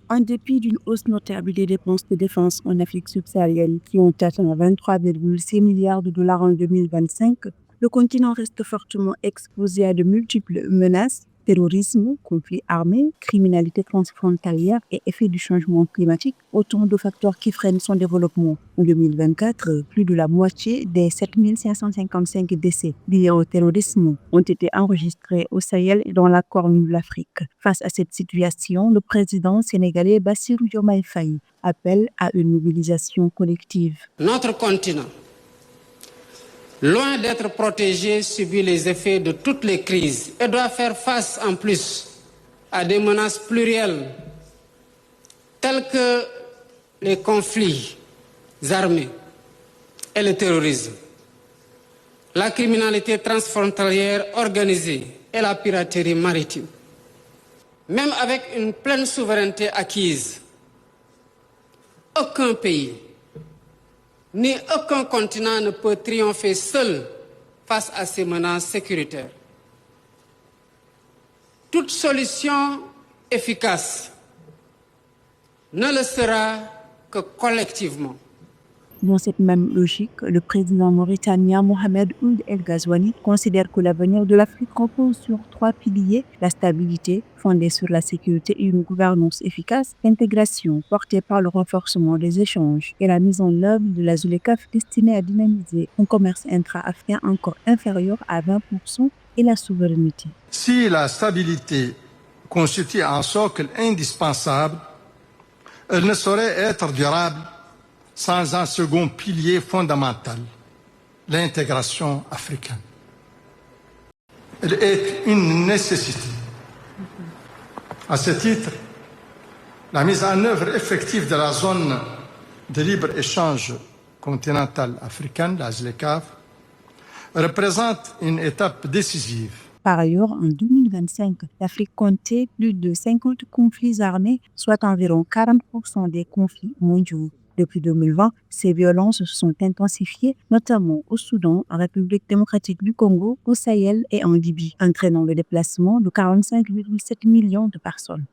En dépit d'une hausse notable des dépenses de défense en Afrique subsaharienne qui ont atteint 23,6 milliards de dollars en 2025, le continent reste fortement exposé à de multiples menaces: terrorisme, conflits armés, criminalité transfrontalière et effets du changement climatique, autant de facteurs qui freinent son développement. En 2024, plus de la moitié des 7 555 décès liés au terrorisme ont été enregistrés au Sahel et dans la Corne de l'Afrique. Face à cette situation, le président sénégalais Bassirou Diomaye Faye appelle à une mobilisation collective. Notre continent, loin d'être protégé, subit les effets de toutes les crises et doit faire face en plus à des menaces plurielles telles que les conflits armés et le terrorisme, la criminalité transfrontalière organisée et la piraterie maritime. Même avec une pleine souveraineté acquise, aucun pays ni aucun continent ne peut triompher seul face à ces menaces sécuritaires. Toute solution efficace ne le sera que collectivement. Dans cette même logique, le président mauritanien Mohamed Ould El Ghazouani considère que l'avenir de l'Afrique repose sur 3 piliers: la stabilité, fondée sur la sécurité et une gouvernance efficace; l'intégration, portée par le renforcement des échanges et la mise en œuvre de la ZLECAf, destinée à dynamiser un commerce intra-africain encore inférieur à 20%, et la souveraineté. Si la stabilité constitue un socle indispensable, elle ne saurait être durable sans un second pilier fondamental, l'intégration africaine. Elle est une nécessité. À ce titre, la mise en œuvre effective de la zone de libre-échange continentale africaine, la ZLECAf, représente une étape décisive. Par ailleurs, en 2025, l'Afrique comptait plus de 50 conflits armés, soit environ 40% des conflits mondiaux. Depuis 2020, ces violences se sont intensifiées, notamment au Soudan, en République démocratique du Congo, au Sahel et en Libye, entraînant le déplacement de 45,7 millions de personnes.